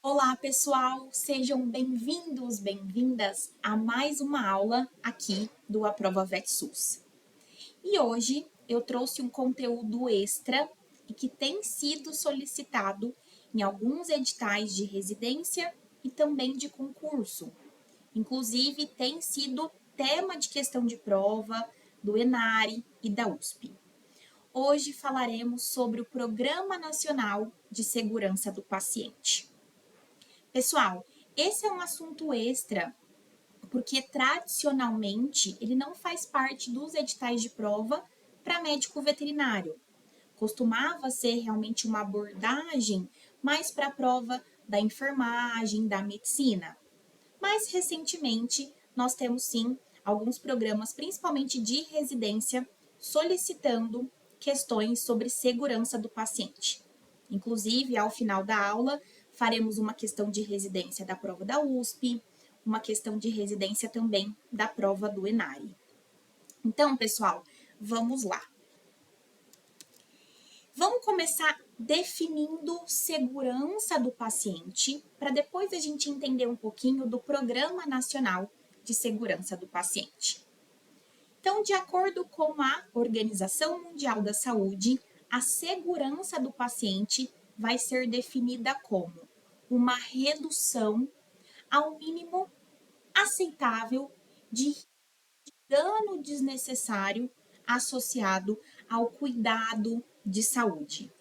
Olá, pessoal! Sejam bem-vindos, bem-vindas a mais uma aula aqui do Aprova VetSUS. E hoje eu trouxe um conteúdo extra e que tem sido solicitado em alguns editais de residência e também de concurso. Inclusive, tem sido tema de questão de prova do ENARE e da USP. Hoje falaremos sobre o Programa Nacional de Segurança do Paciente. Pessoal, esse é um assunto extra, porque tradicionalmente ele não faz parte dos editais de prova para médico veterinário. Costumava ser realmente uma abordagem mais para a prova da enfermagem, da medicina. Mas recentemente nós temos sim alguns programas, principalmente de residência, solicitando questões sobre segurança do paciente. Inclusive, ao final da aula, faremos uma questão de residência da prova da USP, uma questão de residência também da prova do ENARE. Então, pessoal, vamos lá. Vamos começar definindo segurança do paciente, para depois a gente entender um pouquinho do Programa Nacional de Segurança do Paciente. Então, de acordo com a Organização Mundial da Saúde, a segurança do paciente vai ser definida como uma redução ao mínimo aceitável de dano desnecessário associado ao cuidado de saúde.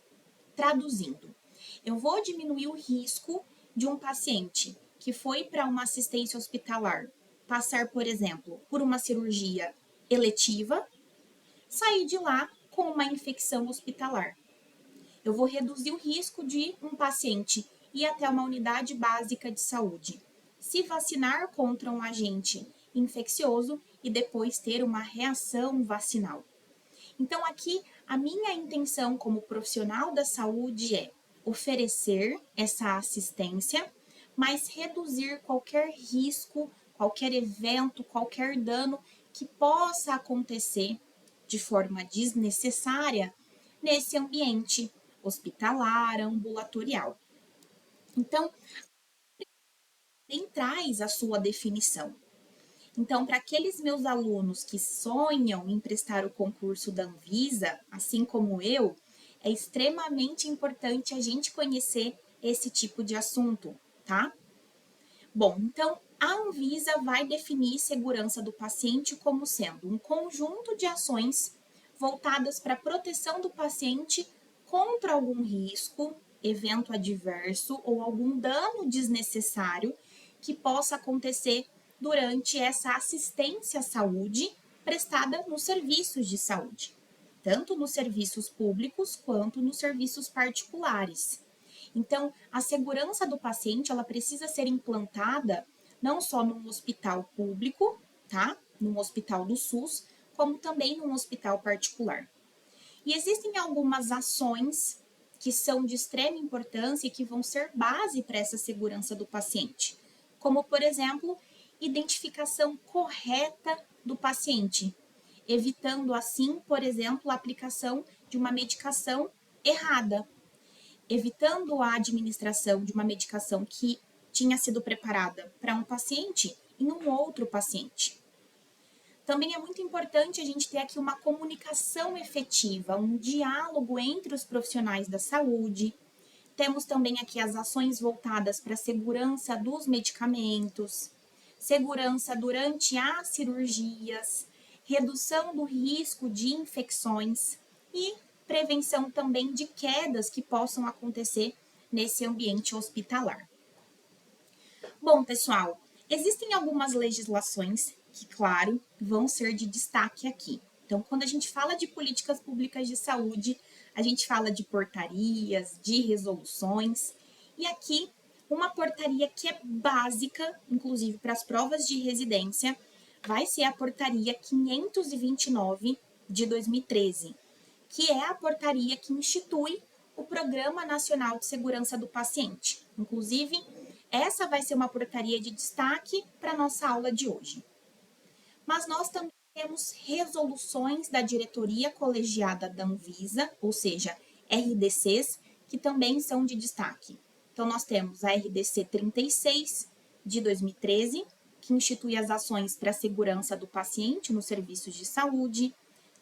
Traduzindo, eu vou diminuir o risco de um paciente que foi para uma assistência hospitalar passar, por exemplo, por uma cirurgia eletiva, sair de lá com uma infecção hospitalar. Eu vou reduzir o risco de um paciente ir até uma unidade básica de saúde, se vacinar contra um agente infeccioso e depois ter uma reação vacinal. Então, aqui, a minha intenção como profissional da saúde é oferecer essa assistência, mas reduzir qualquer risco, qualquer evento, qualquer dano que possa acontecer de forma desnecessária nesse ambiente hospitalar, ambulatorial. Então, nem traz a sua definição. Então, para aqueles meus alunos que sonham em prestar o concurso da Anvisa, assim como eu, é extremamente importante a gente conhecer esse tipo de assunto, tá? Bom, então a Anvisa vai definir segurança do paciente como sendo um conjunto de ações voltadas para a proteção do paciente contra algum risco, evento adverso ou algum dano desnecessário que possa acontecer durante essa assistência à saúde prestada nos serviços de saúde, tanto nos serviços públicos quanto nos serviços particulares. Então, a segurança do paciente, ela precisa ser implantada não só num hospital público, tá? Num hospital do SUS, como também num hospital particular. E existem algumas ações que são de extrema importância e que vão ser base para essa segurança do paciente, como, por exemplo, identificação correta do paciente, evitando assim, por exemplo, a aplicação de uma medicação errada, evitando a administração de uma medicação que tinha sido preparada para um paciente em um outro paciente. Também é muito importante a gente ter aqui uma comunicação efetiva, um diálogo entre os profissionais da saúde. Temos também aqui as ações voltadas para a segurança dos medicamentos, segurança durante as cirurgias, redução do risco de infecções e prevenção também de quedas que possam acontecer nesse ambiente hospitalar. Bom, pessoal, existem algumas legislações que, claro, vão ser de destaque aqui. Então, quando a gente fala de políticas públicas de saúde, a gente fala de portarias, de resoluções, e aqui uma portaria que é básica, inclusive para as provas de residência, vai ser a portaria 529 de 2013, que é a portaria que institui o Programa Nacional de Segurança do Paciente. Inclusive, essa vai ser uma portaria de destaque para a nossa aula de hoje. Mas nós também temos resoluções da diretoria colegiada da Anvisa, ou seja, RDCs, que também são de destaque. Então, nós temos a RDC 36, de 2013, que institui as ações para a segurança do paciente nos serviços de saúde.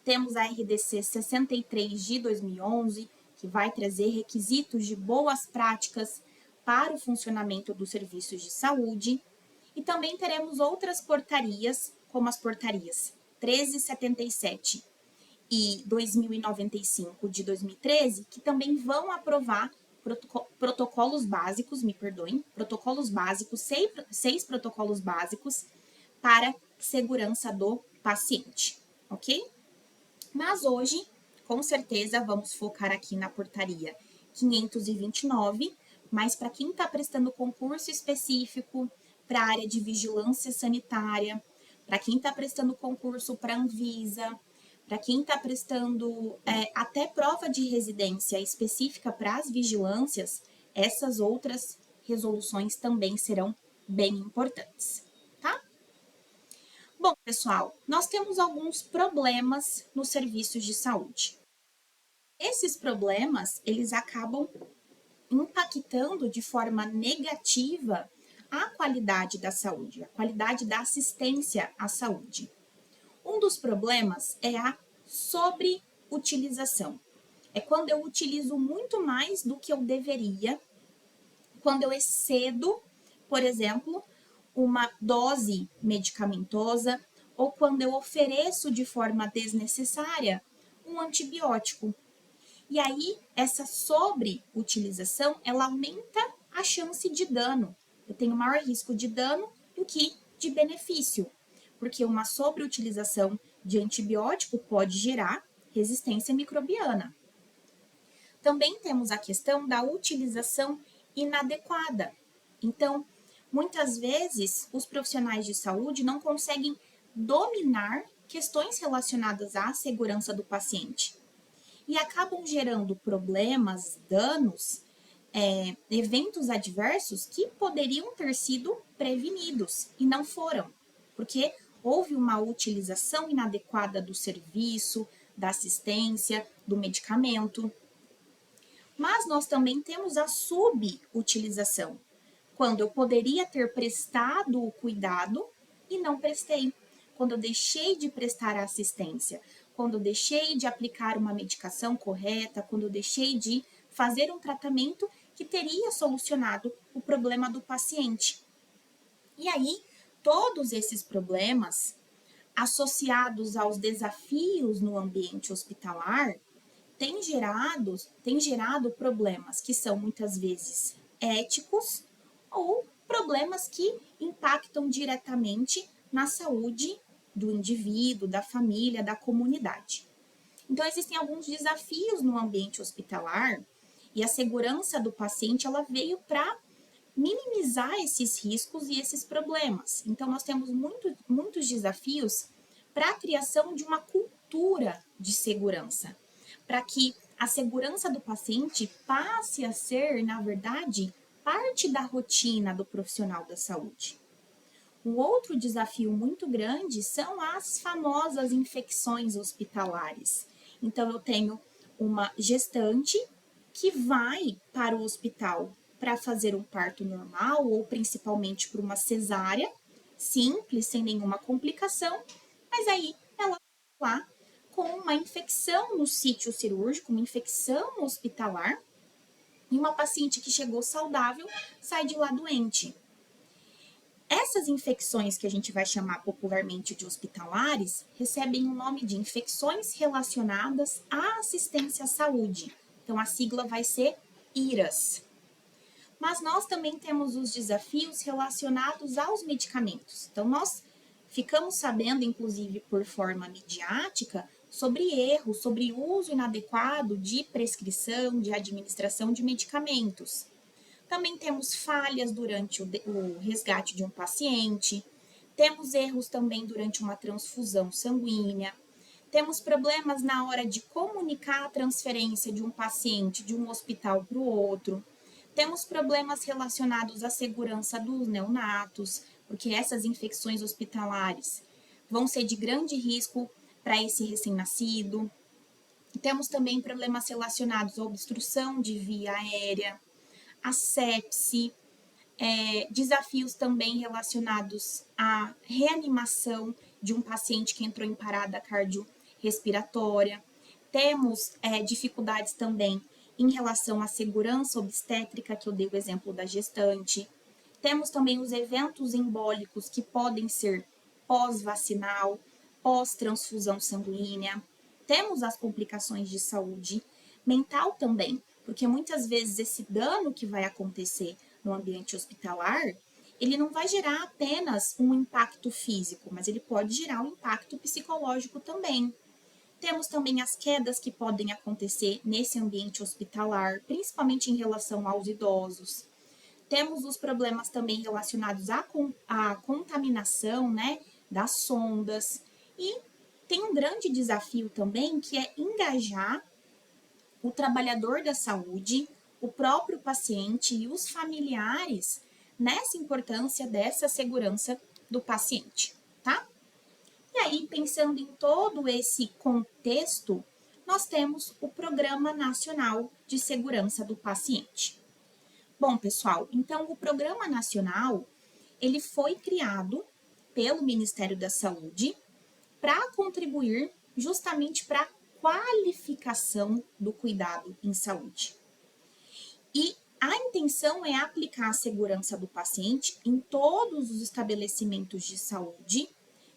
Temos a RDC 63, de 2011, que vai trazer requisitos de boas práticas para o funcionamento dos serviços de saúde. E também teremos outras portarias, como as portarias 1377 e 2095 de 2013, que também vão aprovar protocolos básicos, protocolos básicos, seis protocolos básicos para segurança do paciente, ok? Mas hoje, com certeza, vamos focar aqui na portaria 529, mas para quem está prestando concurso específico para a área de vigilância sanitária, para quem está prestando concurso para a Anvisa, para quem está prestando até prova de residência específica para as vigilâncias, essas outras resoluções também serão bem importantes, tá? Bom, pessoal, nós temos alguns problemas nos serviços de saúde. Esses problemas, eles acabam impactando de forma negativa a qualidade da saúde, a qualidade da assistência à saúde. Um dos problemas é a sobreutilização. É quando eu utilizo muito mais do que eu deveria, quando eu excedo, por exemplo, uma dose medicamentosa ou quando eu ofereço de forma desnecessária um antibiótico. E aí, essa sobreutilização, ela aumenta a chance de dano. Eu tenho maior risco de dano do que de benefício, porque uma sobreutilização de antibiótico pode gerar resistência microbiana. Também temos a questão da utilização inadequada. Então, muitas vezes, os profissionais de saúde não conseguem dominar questões relacionadas à segurança do paciente e acabam gerando problemas, danos, eventos adversos que poderiam ter sido prevenidos e não foram, porque houve uma utilização inadequada do serviço, da assistência, do medicamento. Mas nós também temos a subutilização, quando eu poderia ter prestado o cuidado e não prestei, quando eu deixei de prestar a assistência, quando eu deixei de aplicar uma medicação correta, quando eu deixei de fazer um tratamento que teria solucionado o problema do paciente. E aí, todos esses problemas, associados aos desafios no ambiente hospitalar, têm gerado problemas que são muitas vezes éticos ou problemas que impactam diretamente na saúde do indivíduo, da família, da comunidade. Então, existem alguns desafios no ambiente hospitalar e a segurança do paciente ela veio para minimizar esses riscos e esses problemas. Então, nós temos muitos desafios para a criação de uma cultura de segurança, para que a segurança do paciente passe a ser, na verdade, parte da rotina do profissional da saúde. Um outro desafio muito grande são as famosas infecções hospitalares. Então, eu tenho uma gestante que vai para o hospital para fazer um parto normal ou principalmente por uma cesárea, simples, sem nenhuma complicação, mas aí ela vai lá com uma infecção no sítio cirúrgico, uma infecção hospitalar, e uma paciente que chegou saudável sai de lá doente. Essas infecções que a gente vai chamar popularmente de hospitalares recebem o nome de infecções relacionadas à assistência à saúde. Então, a sigla vai ser IRAS. Mas nós também temos os desafios relacionados aos medicamentos. Então, nós ficamos sabendo, inclusive por forma midiática, sobre erros, sobre uso inadequado de prescrição, de administração de medicamentos. Também temos falhas durante o resgate de um paciente, temos erros também durante uma transfusão sanguínea, temos problemas na hora de comunicar a transferência de um paciente de um hospital para o outro, temos problemas relacionados à segurança dos neonatos, porque essas infecções hospitalares vão ser de grande risco para esse recém-nascido. Temos também problemas relacionados à obstrução de via aérea, a sepse, desafios também relacionados à reanimação de um paciente que entrou em parada cardiorrespiratória. Temos dificuldades também em relação à segurança obstétrica, que eu dei o exemplo da gestante. Temos também os eventos embólicos que podem ser pós-vacinal, pós-transfusão sanguínea. Temos as complicações de saúde mental também, porque muitas vezes esse dano que vai acontecer no ambiente hospitalar, ele não vai gerar apenas um impacto físico, mas ele pode gerar um impacto psicológico também. Temos também as quedas que podem acontecer nesse ambiente hospitalar, principalmente em relação aos idosos. Temos os problemas também relacionados à contaminação, né, das sondas. E tem um grande desafio também, que é engajar o trabalhador da saúde, o próprio paciente e os familiares nessa importância dessa segurança do paciente, tá? E aí, pensando em todo esse contexto, nós temos o Programa Nacional de Segurança do Paciente. Bom, pessoal, então o Programa Nacional, ele foi criado pelo Ministério da Saúde para contribuir justamente para a qualificação do cuidado em saúde. E a intenção é aplicar a segurança do paciente em todos os estabelecimentos de saúde,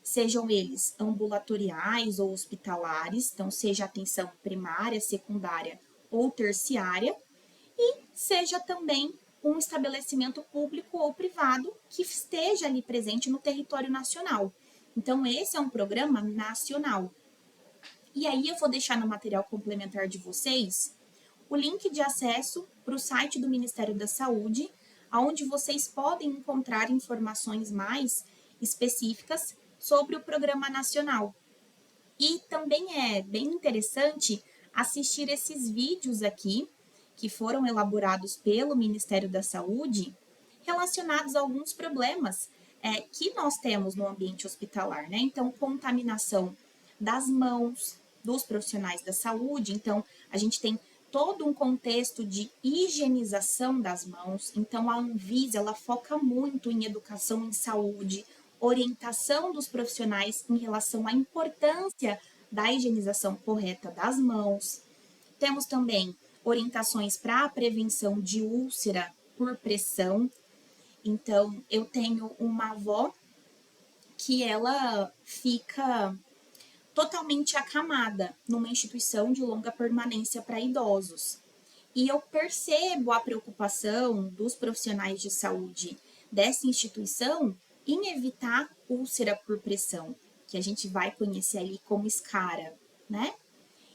sejam eles ambulatoriais ou hospitalares, então seja atenção primária, secundária ou terciária, e seja também um estabelecimento público ou privado que esteja ali presente no território nacional. Então, esse é um programa nacional. E aí eu vou deixar no material complementar de vocês o link de acesso para o site do Ministério da Saúde, onde vocês podem encontrar informações mais específicas sobre o Programa Nacional. E também é bem interessante assistir esses vídeos aqui, que foram elaborados pelo Ministério da Saúde, relacionados a alguns problemas que nós temos no ambiente hospitalar, né? Então, contaminação das mãos dos profissionais da saúde. Então, a gente tem todo um contexto de higienização das mãos. Então, a Anvisa, ela foca muito em educação em saúde, orientação dos profissionais em relação à importância da higienização correta das mãos. Temos também orientações para a prevenção de úlcera por pressão. Então, eu tenho uma avó que ela fica totalmente acamada numa instituição de longa permanência para idosos. E eu percebo a preocupação dos profissionais de saúde dessa instituição em evitar úlcera por pressão, que a gente vai conhecer ali como escara, né?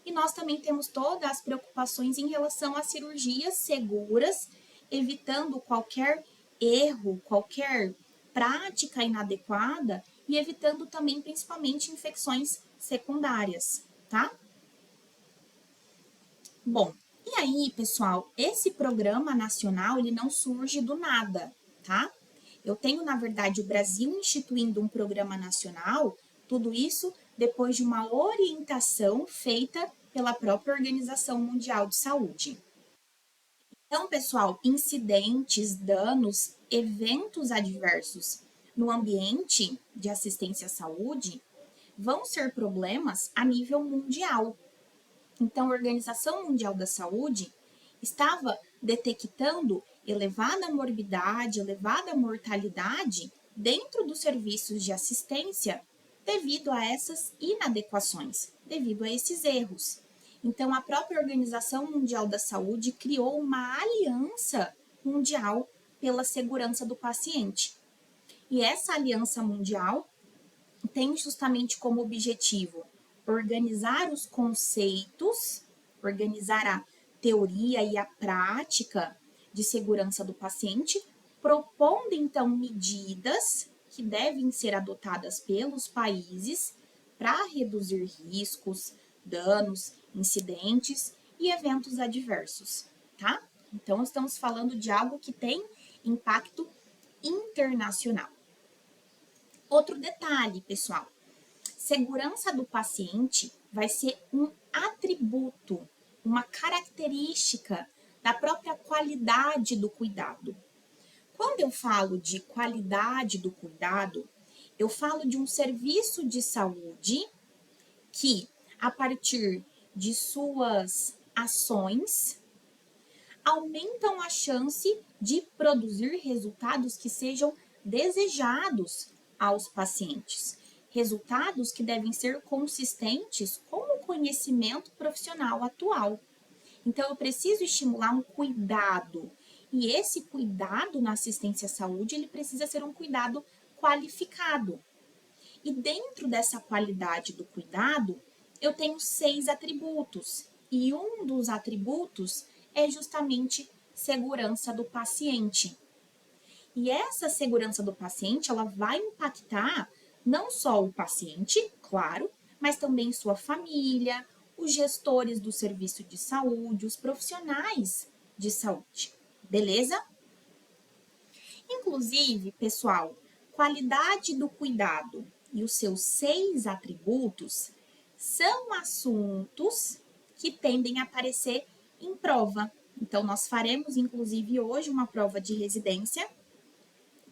E nós também temos todas as preocupações em relação a cirurgias seguras, evitando qualquer erro, qualquer prática inadequada e evitando também principalmente infecções secundárias, tá? Bom, e aí, pessoal, esse programa nacional, ele não surge do nada, tá? Eu tenho, na verdade, o Brasil instituindo um programa nacional, tudo isso depois de uma orientação feita pela própria Organização Mundial de Saúde. Então, pessoal, incidentes, danos, eventos adversos no ambiente de assistência à saúde vão ser problemas a nível mundial. Então, a Organização Mundial da Saúde estava detectando elevada morbidade, elevada mortalidade dentro dos serviços de assistência devido a essas inadequações, devido a esses erros. Então, a própria Organização Mundial da Saúde criou uma aliança mundial pela segurança do paciente. E essa aliança mundial tem justamente como objetivo organizar os conceitos, organizar a teoria e a prática de segurança do paciente, propondo então medidas que devem ser adotadas pelos países para reduzir riscos, danos, incidentes e eventos adversos, tá? Então, estamos falando de algo que tem impacto internacional. Outro detalhe, pessoal, segurança do paciente vai ser um atributo, uma característica da própria qualidade do cuidado. Quando eu falo de qualidade do cuidado, eu falo de um serviço de saúde que, a partir de suas ações, aumentam a chance de produzir resultados que sejam desejados aos pacientes. Resultados que devem ser consistentes com o conhecimento profissional atual. Então, eu preciso estimular um cuidado. E esse cuidado na assistência à saúde, ele precisa ser um cuidado qualificado. E dentro dessa qualidade do cuidado, eu tenho 6 atributos. E um dos atributos é justamente segurança do paciente. E essa segurança do paciente, ela vai impactar não só o paciente, claro, mas também sua família, os gestores do serviço de saúde, os profissionais de saúde. Beleza? Inclusive, pessoal, qualidade do cuidado e os seus 6 atributos são assuntos que tendem a aparecer em prova. Então, nós faremos, inclusive, hoje uma prova de residência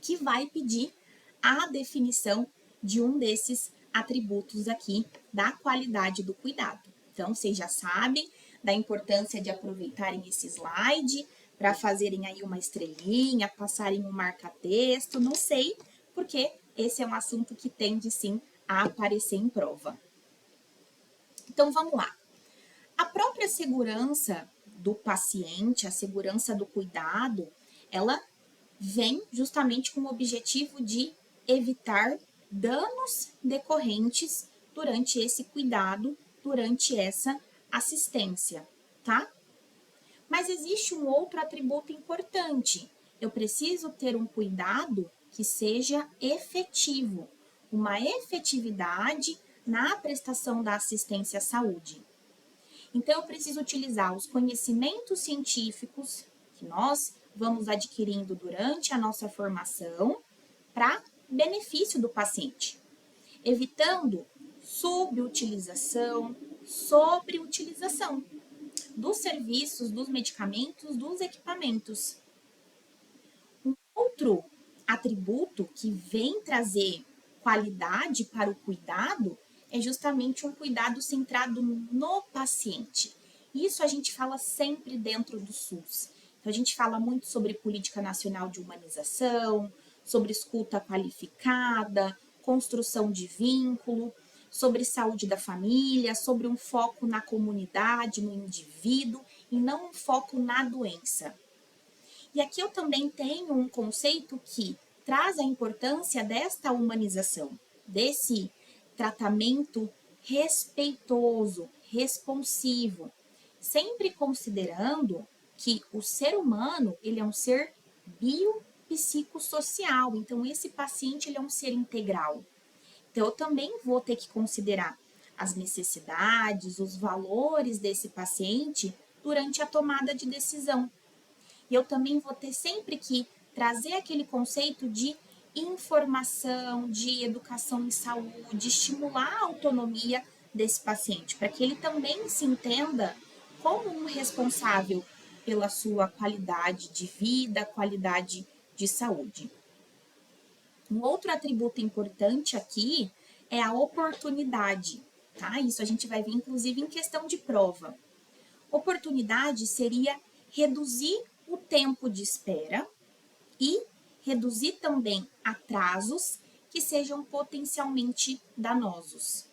que vai pedir a definição de um desses atributos aqui da qualidade do cuidado. Então, vocês já sabem da importância de aproveitarem esse slide para fazerem aí uma estrelinha, passarem um marca-texto, não sei, porque esse é um assunto que tende sim a aparecer em prova. Então, vamos lá. A própria segurança do paciente, a segurança do cuidado, ela vem justamente com o objetivo de evitar danos decorrentes durante esse cuidado, durante essa assistência, tá? Mas existe um outro atributo importante. Eu preciso ter um cuidado que seja efetivo, uma efetividade na prestação da assistência à saúde. Então, eu preciso utilizar os conhecimentos científicos que nós vamos adquirindo durante a nossa formação para benefício do paciente, evitando subutilização, sobreutilização dos serviços, dos medicamentos, dos equipamentos. Um outro atributo que vem trazer qualidade para o cuidado é justamente um cuidado centrado no paciente. Isso a gente fala sempre dentro do SUS. Então, a gente fala muito sobre política nacional de humanização, sobre escuta qualificada, construção de vínculo, sobre saúde da família, sobre um foco na comunidade, no indivíduo, e não um foco na doença. E aqui eu também tenho um conceito que traz a importância desta humanização, desse tratamento respeitoso, responsivo, sempre considerando que o ser humano, ele é um ser biopsicossocial, então esse paciente ele é um ser integral. Então eu também vou ter que considerar as necessidades, os valores desse paciente durante a tomada de decisão. E eu também vou ter sempre que trazer aquele conceito de informação, de educação em saúde, estimular a autonomia desse paciente, para que ele também se entenda como um responsável pela sua qualidade de vida, qualidade de saúde. Um outro atributo importante aqui é a oportunidade, tá? Isso a gente vai ver inclusive em questão de prova. Oportunidade seria reduzir o tempo de espera e reduzir também atrasos que sejam potencialmente danosos.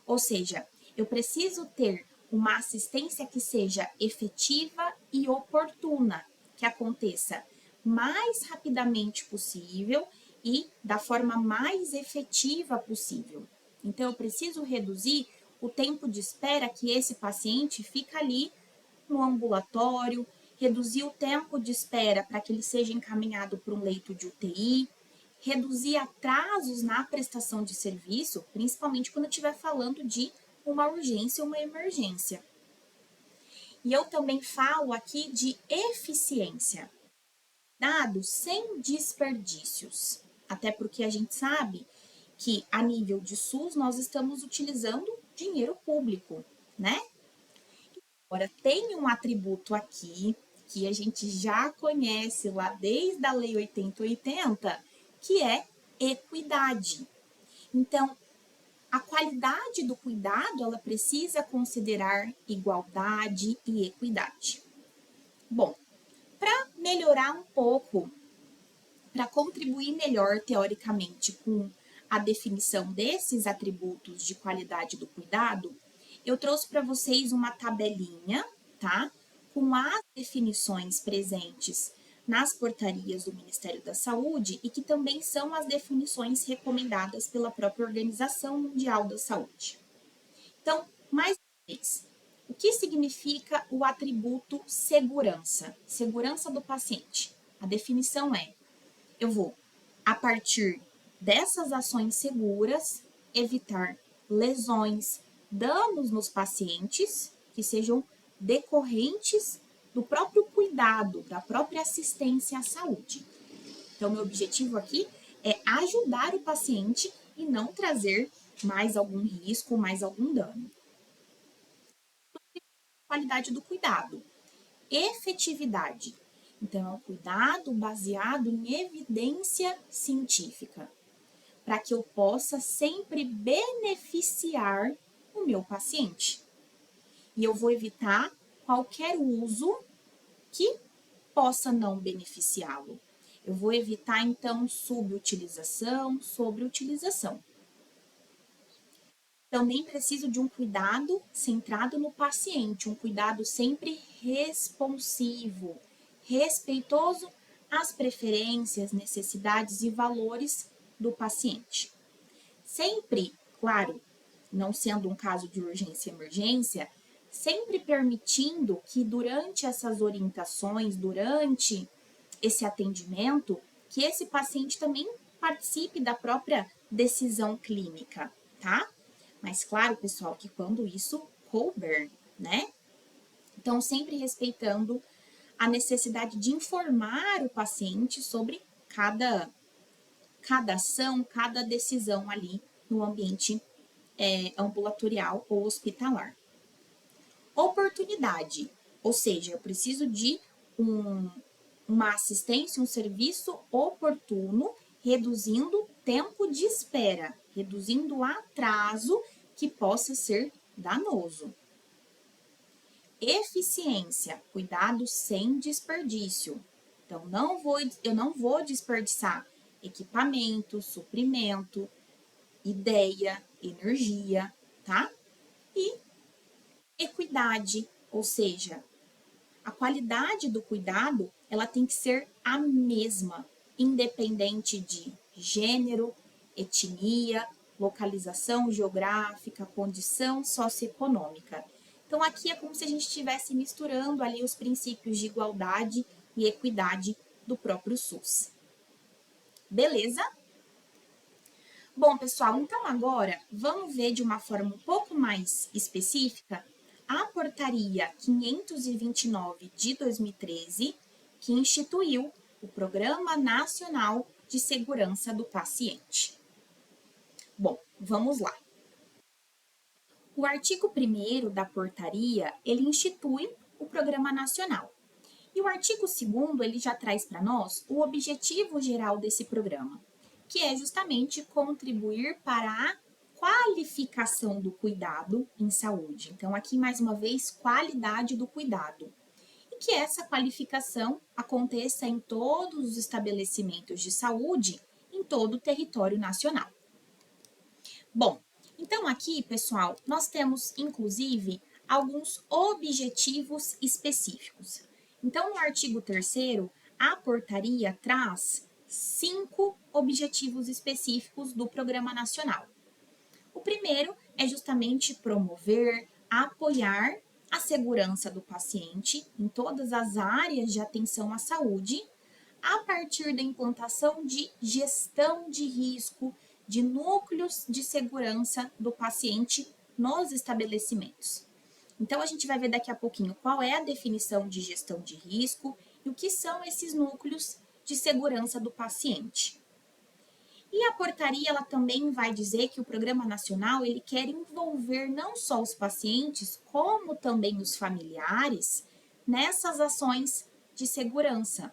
Ou seja, eu preciso ter uma assistência que seja efetiva e oportuna, que aconteça mais rapidamente possível e da forma mais efetiva possível. Então, eu preciso reduzir o tempo de espera que esse paciente fica ali no ambulatório, reduzir o tempo de espera para que ele seja encaminhado para um leito de UTI, reduzir atrasos na prestação de serviço, principalmente quando estiver falando de uma urgência ou uma emergência. E eu também falo aqui de eficiência, dados sem desperdícios, até porque a gente sabe que a nível de SUS nós estamos utilizando dinheiro público, né? Agora, tem um atributo aqui que a gente já conhece lá desde a Lei 8080, que é equidade. Então, a qualidade do cuidado, ela precisa considerar igualdade e equidade. Bom, para melhorar um pouco, para contribuir melhor teoricamente com a definição desses atributos de qualidade do cuidado, eu trouxe para vocês uma tabelinha, tá? Com as definições presentes nas portarias do Ministério da Saúde e que também são as definições recomendadas pela própria Organização Mundial da Saúde. Então, mais uma vez, o que significa o atributo segurança? Segurança do paciente. A definição é: eu vou, a partir dessas ações seguras, evitar lesões, danos nos pacientes que sejam decorrentes do próprio cuidado, da própria assistência à saúde. Então, meu objetivo aqui é ajudar o paciente e não trazer mais algum risco, mais algum dano. Qualidade do cuidado. Efetividade. Então, é um cuidado baseado em evidência científica, para que eu possa sempre beneficiar o meu paciente. E eu vou evitar qualquer uso que possa não beneficiá-lo. Eu vou evitar, então, subutilização, sobreutilização. Também preciso de um cuidado centrado no paciente, um cuidado sempre responsivo, respeitoso às preferências, necessidades e valores do paciente. Sempre, claro, não sendo um caso de urgência e emergência, sempre permitindo que durante essas orientações, durante esse atendimento, que esse paciente também participe da própria decisão clínica, tá? Mas claro, pessoal, que quando isso couber, né? Então, sempre respeitando a necessidade de informar o paciente sobre cada ação, cada decisão ali no ambiente ambulatorial ou hospitalar. Oportunidade, ou seja, eu preciso de uma assistência, um serviço oportuno, reduzindo tempo de espera, reduzindo o atraso que possa ser danoso. Eficiência, cuidado sem desperdício. Então, eu não vou desperdiçar equipamento, suprimento, ideia, energia, tá? E equidade, ou seja, a qualidade do cuidado, ela tem que ser a mesma, independente de gênero, etnia, localização geográfica, condição socioeconômica. Então, aqui é como se a gente estivesse misturando ali os princípios de igualdade e equidade do próprio SUS. Beleza? Bom, pessoal, então agora vamos ver de uma forma um pouco mais específica a Portaria 529 de 2013, que instituiu o Programa Nacional de Segurança do Paciente. Bom, vamos lá. O artigo 1º da portaria, ele institui o Programa Nacional. E o artigo 2º, ele já traz para nós o objetivo geral desse programa, que é justamente contribuir para a qualificação do cuidado em saúde. Então, aqui, mais uma vez, qualidade do cuidado. E que essa qualificação aconteça em todos os estabelecimentos de saúde em todo o território nacional. Bom, então aqui, pessoal, nós temos, inclusive, alguns objetivos específicos. Então, no artigo 3º, a portaria traz 5 objetivos específicos do Programa Nacional. O primeiro é justamente promover, apoiar a segurança do paciente em todas as áreas de atenção à saúde, a partir da implantação de gestão de risco, de núcleos de segurança do paciente nos estabelecimentos. Então, a gente vai ver daqui a pouquinho qual é a definição de gestão de risco e o que são esses núcleos de segurança do paciente. E a portaria, ela também vai dizer que o Programa Nacional, ele quer envolver não só os pacientes, como também os familiares, nessas ações de segurança.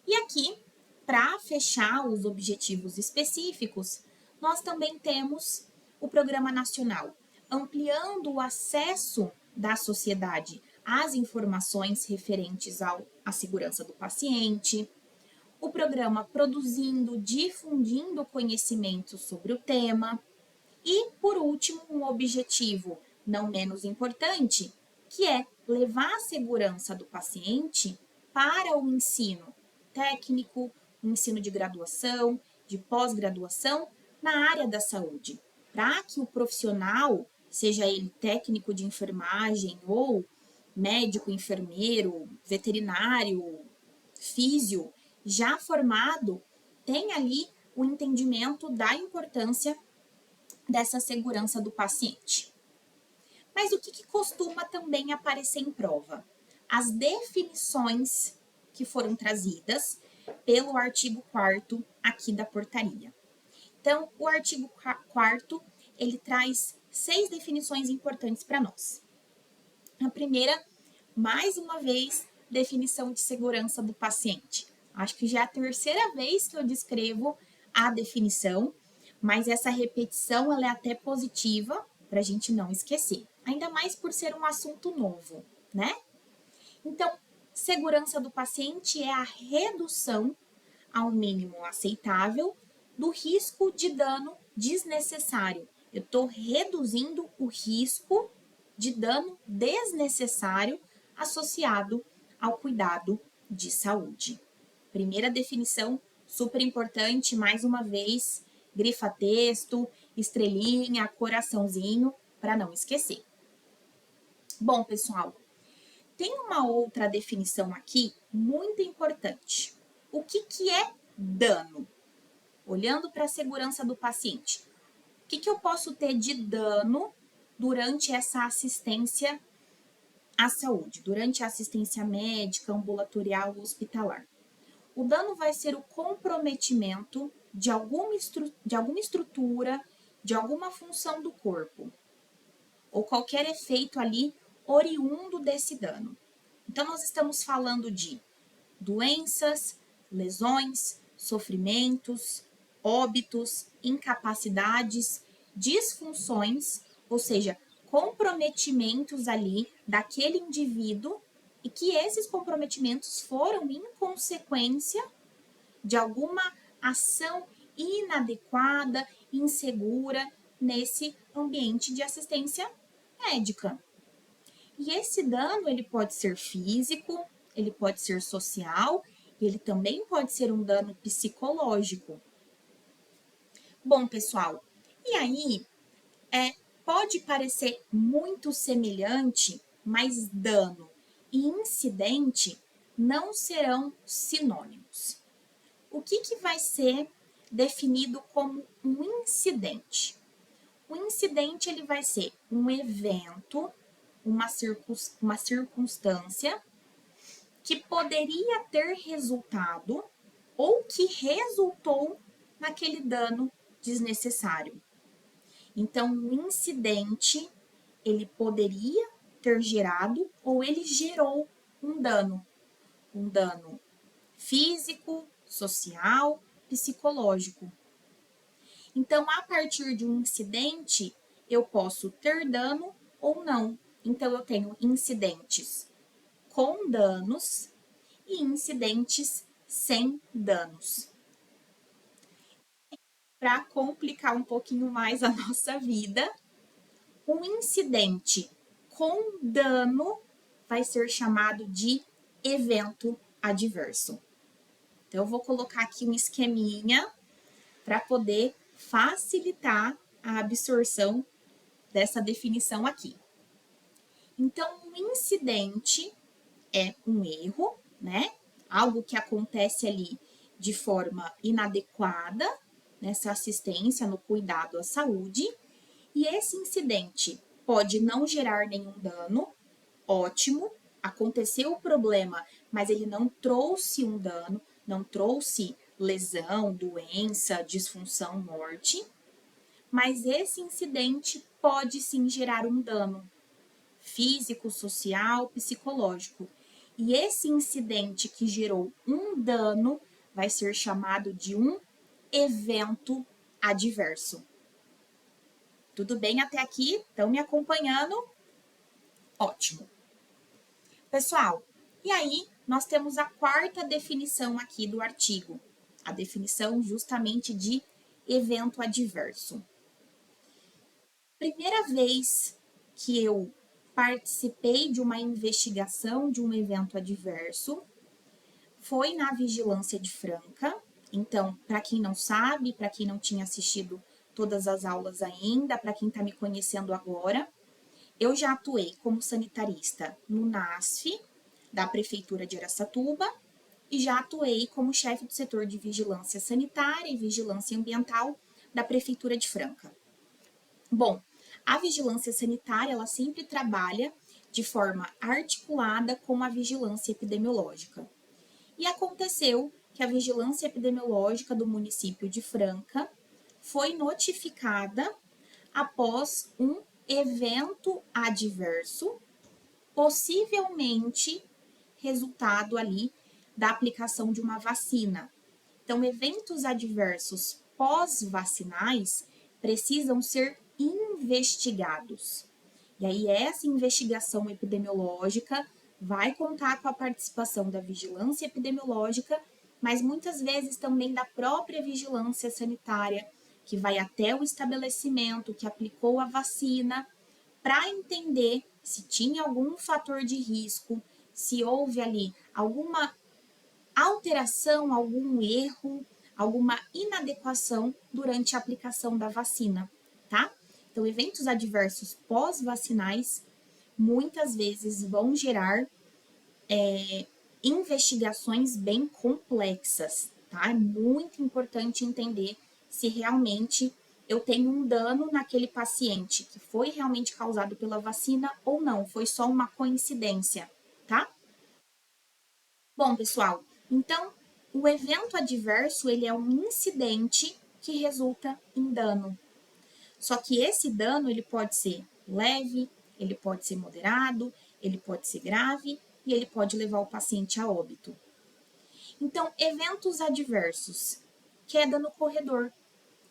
E aqui, para fechar os objetivos específicos, nós também temos o Programa Nacional, ampliando o acesso da sociedade às informações referentes à segurança do paciente, o programa produzindo, difundindo conhecimento sobre o tema e, por último, um objetivo não menos importante, que é levar a segurança do paciente para o ensino técnico, o ensino de graduação, de pós-graduação na área da saúde, para que o profissional, seja ele técnico de enfermagem ou médico, enfermeiro, veterinário, físio, já formado, tenha ali o entendimento da importância dessa segurança do paciente. Mas o que costuma também aparecer em prova? As definições que foram trazidas pelo artigo 4º aqui da portaria. Então, o artigo 4º, ele traz 6 definições importantes para nós. A primeira, mais uma vez, definição de segurança do paciente. Acho que já é a terceira vez que eu descrevo a definição, mas essa repetição ela é até positiva para a gente não esquecer. Ainda mais por ser um assunto novo, né? Então, segurança do paciente é a redução ao mínimo aceitável do risco de dano desnecessário. Eu estou reduzindo o risco de dano desnecessário associado ao cuidado de saúde. Primeira definição, super importante, mais uma vez, grifa texto, estrelinha, coraçãozinho, para não esquecer. Bom, pessoal, tem uma outra definição aqui muito importante. O que é dano? Olhando para a segurança do paciente, o que eu posso ter de dano durante essa assistência à saúde, durante a assistência médica, ambulatorial ou hospitalar? O dano vai ser o comprometimento de alguma estrutura, de alguma função do corpo, ou qualquer efeito ali oriundo desse dano. Então, nós estamos falando de doenças, lesões, sofrimentos, óbitos, incapacidades, disfunções, ou seja, comprometimentos ali daquele indivíduo e que esses comprometimentos foram em consequência de alguma ação inadequada, insegura nesse ambiente de assistência médica. E esse dano ele pode ser físico, ele pode ser social, e ele também pode ser um dano psicológico. Bom, pessoal, e aí pode parecer muito semelhante, mas dano e incidente não serão sinônimos. O que vai ser definido como um incidente? O incidente ele vai ser um evento, uma circunstância que poderia ter resultado ou que resultou naquele dano desnecessário. Então, o incidente, ele poderia ter gerado ou ele gerou um dano físico, social, psicológico. Então, a partir de um incidente, eu posso ter dano ou não. Então, eu tenho incidentes com danos e incidentes sem danos. Para complicar um pouquinho mais a nossa vida, um incidente com dano vai ser chamado de evento adverso. Então, eu vou colocar aqui um esqueminha para poder facilitar a absorção dessa definição aqui. Então, um incidente é um erro, né? Algo que acontece ali de forma inadequada nessa assistência, no cuidado à saúde, e esse incidente pode não gerar nenhum dano, ótimo, aconteceu o problema, mas ele não trouxe um dano, não trouxe lesão, doença, disfunção, morte, mas esse incidente pode sim gerar um dano físico, social, psicológico. E esse incidente que gerou um dano vai ser chamado de um evento adverso. Tudo bem até aqui? Estão me acompanhando? Ótimo. Pessoal, e aí nós temos a quarta definição aqui do artigo, a definição justamente de evento adverso. Primeira vez que eu participei de uma investigação de um evento adverso foi na Vigilância de Franca. Então, para quem não sabe, para quem não tinha assistido todas as aulas ainda, para quem está me conhecendo agora, eu já atuei como sanitarista no NASF, da Prefeitura de Araçatuba, e já atuei como chefe do setor de vigilância sanitária e vigilância ambiental da Prefeitura de Franca. Bom, a vigilância sanitária, ela sempre trabalha de forma articulada com a vigilância epidemiológica. E aconteceu que a vigilância epidemiológica do município de Franca foi notificada após um evento adverso, possivelmente resultado ali da aplicação de uma vacina. Então, eventos adversos pós-vacinais precisam ser investigados. E aí, essa investigação epidemiológica vai contar com a participação da vigilância epidemiológica, mas muitas vezes também da própria vigilância sanitária, que vai até o estabelecimento que aplicou a vacina, para entender se tinha algum fator de risco, se houve ali alguma alteração, algum erro, alguma inadequação durante a aplicação da vacina, tá? Então, eventos adversos pós-vacinais muitas vezes vão gerar investigações bem complexas, tá? É muito importante entender se realmente eu tenho um dano naquele paciente que foi realmente causado pela vacina ou não, foi só uma coincidência, tá? Bom, pessoal, então o evento adverso ele é um incidente que resulta em dano. Só que esse dano ele pode ser leve, ele pode ser moderado, ele pode ser grave e ele pode levar o paciente a óbito. Então, eventos adversos, queda no corredor.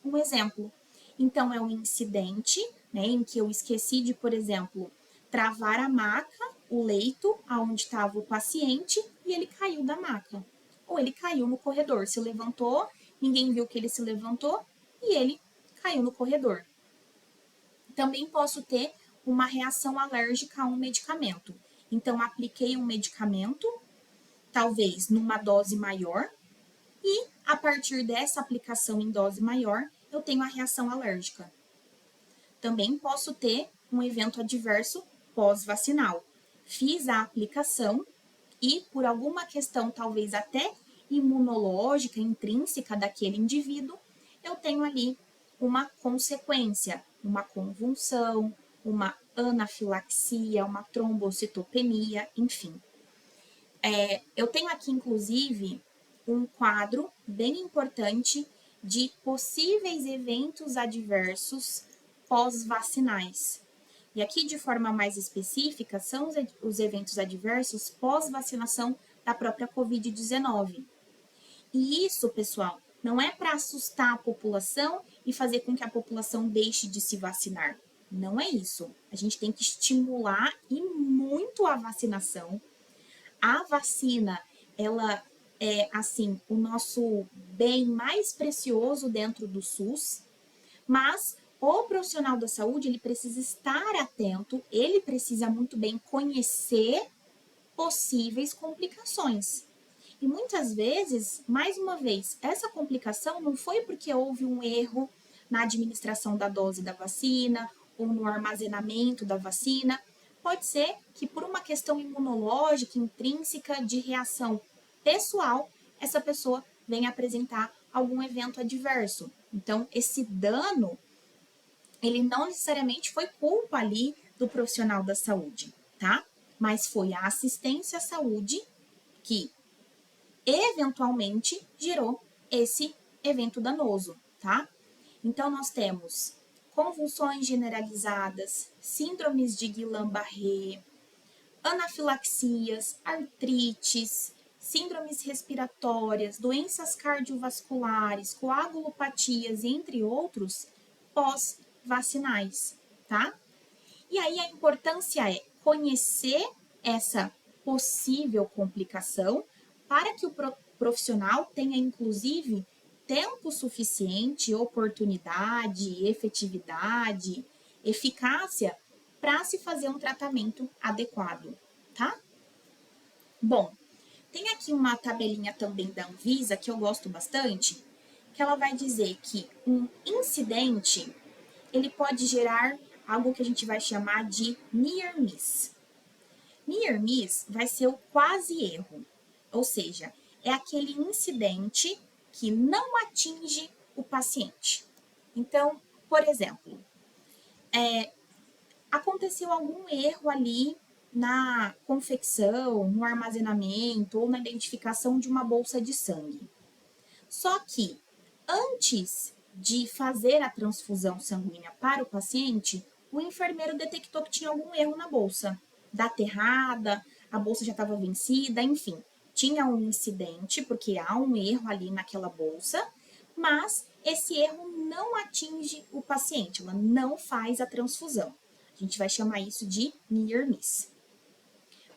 Um exemplo. Então, é um incidente, né, em que eu esqueci de, por exemplo, travar a maca, o leito, aonde estava o paciente, e ele caiu da maca. Ou ele caiu no corredor, se levantou, ninguém viu que ele se levantou, e ele caiu no corredor. Também posso ter uma reação alérgica a um medicamento. Então, apliquei um medicamento, talvez numa dose maior, e a partir dessa aplicação em dose maior, eu tenho a reação alérgica. Também posso ter um evento adverso pós-vacinal. Fiz a aplicação e, por alguma questão talvez até imunológica, intrínseca daquele indivíduo, eu tenho ali uma consequência, uma convulsão, uma anafilaxia, uma trombocitopenia, enfim. Eu tenho aqui, inclusive, um quadro bem importante de possíveis eventos adversos pós-vacinais. E aqui, de forma mais específica, são os eventos adversos pós-vacinação da própria Covid-19. E isso, pessoal, não é para assustar a população e fazer com que a população deixe de se vacinar. Não é isso. A gente tem que estimular e muito a vacinação. A vacina, ela é, assim, o nosso bem mais precioso dentro do SUS, mas o profissional da saúde, ele precisa estar atento, ele precisa muito bem conhecer possíveis complicações. E muitas vezes, mais uma vez, essa complicação não foi porque houve um erro na administração da dose da vacina ou no armazenamento da vacina. Pode ser que por uma questão imunológica, intrínseca, de reação pessoal, essa pessoa venha apresentar algum evento adverso. Então, esse dano, ele não necessariamente foi culpa ali do profissional da saúde, tá? Mas foi a assistência à saúde que eventualmente gerou esse evento danoso, tá? Então, nós temos convulsões generalizadas, síndromes de Guillain-Barré, anafilaxias, artrites, síndromes respiratórias, doenças cardiovasculares, coagulopatias, entre outros, pós-vacinais, tá? E aí a importância é conhecer essa possível complicação para que o profissional tenha, inclusive, tempo suficiente, oportunidade, efetividade, eficácia para se fazer um tratamento adequado, tá? Bom, tem aqui uma tabelinha também da Anvisa que eu gosto bastante, que ela vai dizer que um incidente ele pode gerar algo que a gente vai chamar de near miss. Near miss vai ser o quase erro, ou seja, é aquele incidente que não atinge o paciente. Então, por exemplo, aconteceu algum erro ali na confecção, no armazenamento ou na identificação de uma bolsa de sangue. Só que antes de fazer a transfusão sanguínea para o paciente, o enfermeiro detectou que tinha algum erro na bolsa. Data errada, a bolsa já estava vencida, enfim. Tinha um incidente, porque há um erro ali naquela bolsa, mas esse erro não atinge o paciente, ela não faz a transfusão. A gente vai chamar isso de near miss.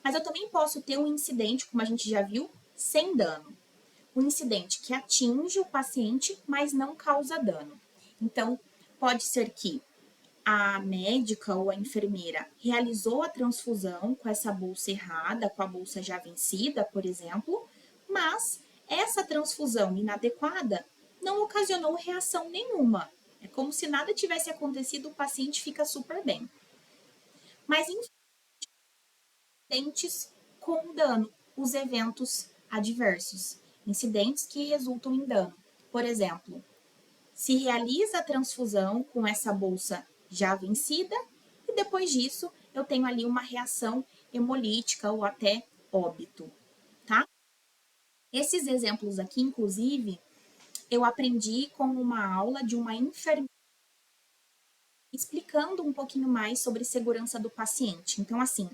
Mas eu também posso ter um incidente, como a gente já viu, sem dano. Um incidente que atinge o paciente, mas não causa dano. Então, pode ser que a médica ou a enfermeira realizou a transfusão com essa bolsa errada, com a bolsa já vencida, por exemplo, mas essa transfusão inadequada não ocasionou reação nenhuma. É como se nada tivesse acontecido, o paciente fica super bem. Mas incidentes com dano, os eventos adversos, incidentes que resultam em dano. Por exemplo, se realiza a transfusão com essa bolsa já vencida e depois disso eu tenho ali uma reação hemolítica ou até óbito, tá? Esses exemplos aqui, inclusive, eu aprendi com uma aula de uma enfermeira explicando um pouquinho mais sobre segurança do paciente. Então, assim,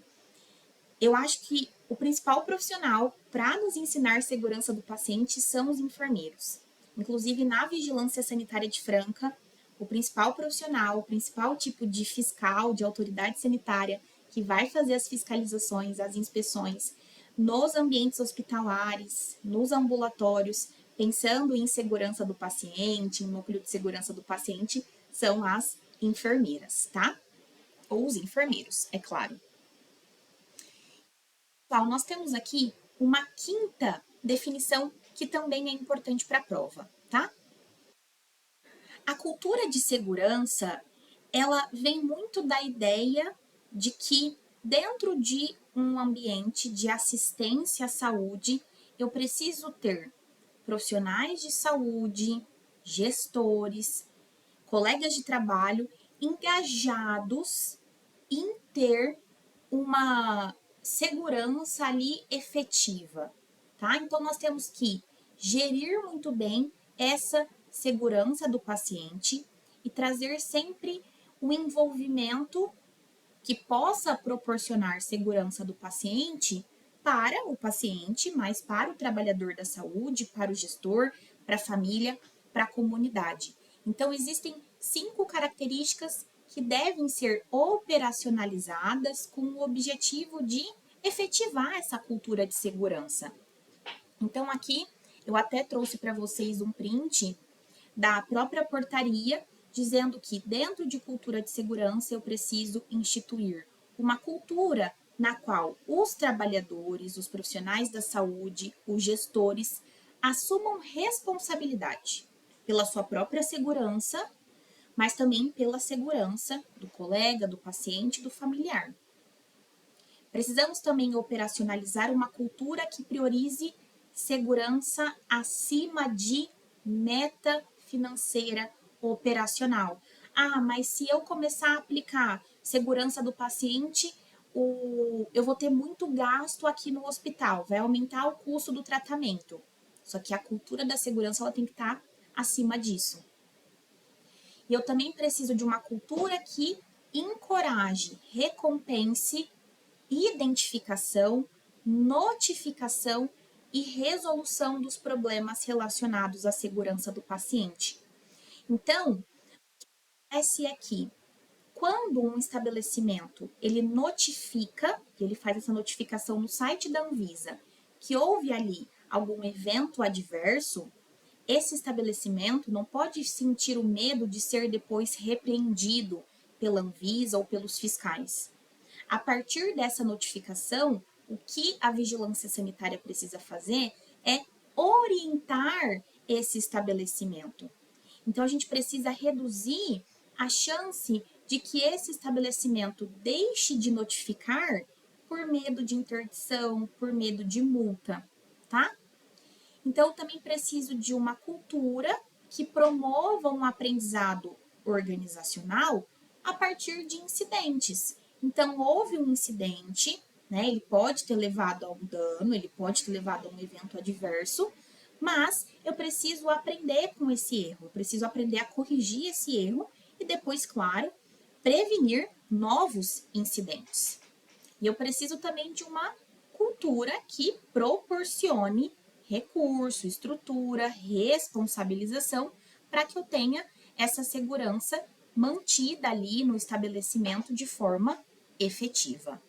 eu acho que o principal profissional para nos ensinar segurança do paciente são os enfermeiros. Inclusive, na vigilância sanitária de Franca, o principal profissional, o principal tipo de fiscal, de autoridade sanitária, que vai fazer as fiscalizações, as inspeções nos ambientes hospitalares, nos ambulatórios, pensando em segurança do paciente, em núcleo de segurança do paciente, são as enfermeiras, tá? Ou os enfermeiros, é claro. Pessoal, nós temos aqui uma quinta definição que também é importante para a prova, tá? A cultura de segurança, ela vem muito da ideia de que dentro de um ambiente de assistência à saúde, eu preciso ter profissionais de saúde, gestores, colegas de trabalho engajados em ter uma segurança ali efetiva, tá? Então nós temos que gerir muito bem essa segurança do paciente e trazer sempre o envolvimento que possa proporcionar segurança do paciente para o paciente, mas para o trabalhador da saúde, para o gestor, para a família, para a comunidade. Então, existem 5 características que devem ser operacionalizadas com o objetivo de efetivar essa cultura de segurança. Então, aqui eu até trouxe para vocês um print da própria portaria dizendo que dentro de cultura de segurança eu preciso instituir uma cultura na qual os trabalhadores, os profissionais da saúde, os gestores assumam responsabilidade pela sua própria segurança, mas também pela segurança do colega, do paciente, do familiar. Precisamos também operacionalizar uma cultura que priorize segurança acima de meta financeira operacional. Ah, mas se eu começar a aplicar segurança do paciente, eu vou ter muito gasto aqui no hospital, vai aumentar o custo do tratamento. Só que a cultura da segurança ela tem que estar acima disso. E eu também preciso de uma cultura que encoraje, recompense identificação, notificação e resolução dos problemas relacionados à segurança do paciente. Então, o que acontece é que quando um estabelecimento ele notifica, ele faz essa notificação no site da Anvisa, que houve ali algum evento adverso, esse estabelecimento não pode sentir o medo de ser depois repreendido pela Anvisa ou pelos fiscais. A partir dessa notificação, o que a vigilância sanitária precisa fazer é orientar esse estabelecimento. Então, a gente precisa reduzir a chance de que esse estabelecimento deixe de notificar por medo de interdição, por medo de multa, tá? Então, eu também preciso de uma cultura que promova um aprendizado organizacional a partir de incidentes. Então, houve um incidente, né? Ele pode ter levado a um dano, ele pode ter levado a um evento adverso, mas eu preciso aprender com esse erro, eu preciso aprender a corrigir esse erro e depois, claro, prevenir novos incidentes. E eu preciso também de uma cultura que proporcione recurso, estrutura, responsabilização para que eu tenha essa segurança mantida ali no estabelecimento de forma efetiva.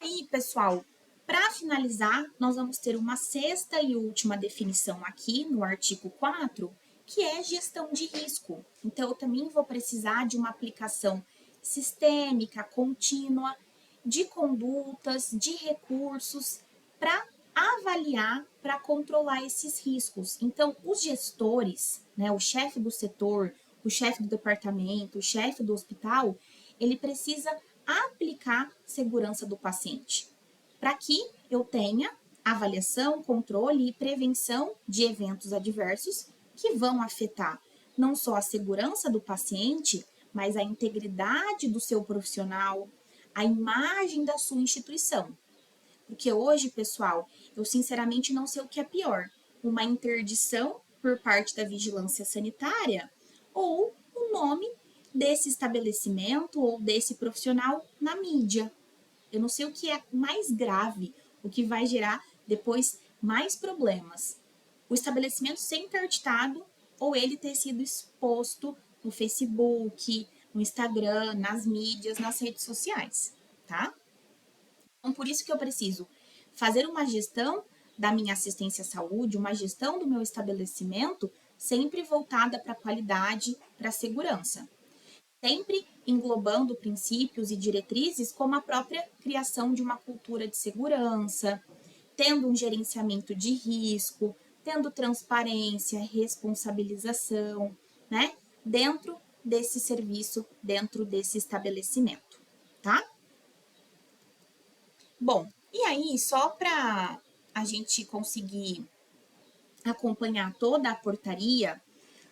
E, pessoal, para finalizar, nós vamos ter uma sexta e última definição aqui no artigo 4, que é gestão de risco. Então, eu também vou precisar de uma aplicação sistêmica, contínua, de condutas, de recursos, para avaliar, para controlar esses riscos. Então, os gestores, né, o chefe do setor, o chefe do departamento, o chefe do hospital, ele precisa aplicar segurança do paciente, para que eu tenha avaliação, controle e prevenção de eventos adversos que vão afetar não só a segurança do paciente, mas a integridade do seu profissional, a imagem da sua instituição. Porque hoje, pessoal, eu sinceramente não sei o que é pior: uma interdição por parte da vigilância sanitária ou o nome desse estabelecimento ou desse profissional na mídia. Eu não sei o que é mais grave, o que vai gerar depois mais problemas. O estabelecimento ser interditado ou ele ter sido exposto no Facebook, no Instagram, nas mídias, nas redes sociais, tá? Então, por isso que eu preciso fazer uma gestão da minha assistência à saúde, uma gestão do meu estabelecimento, sempre voltada para a qualidade, para a segurança. Sempre englobando princípios e diretrizes como a própria criação de uma cultura de segurança, tendo um gerenciamento de risco, tendo transparência, responsabilização, né? Dentro desse serviço, dentro desse estabelecimento, tá? Bom, e aí, só para a gente conseguir acompanhar toda a portaria,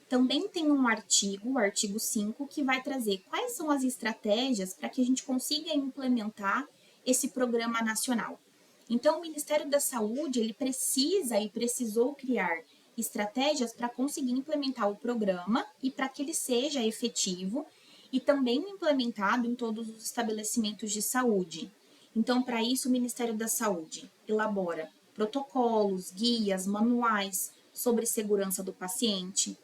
também tem um artigo, o artigo 5, que vai trazer quais são as estratégias para que a gente consiga implementar esse programa nacional. Então, o Ministério da Saúde, ele precisa e precisou criar estratégias para conseguir implementar o programa e para que ele seja efetivo e também implementado em todos os estabelecimentos de saúde. Então, para isso, o Ministério da Saúde elabora protocolos, guias, manuais sobre segurança do paciente,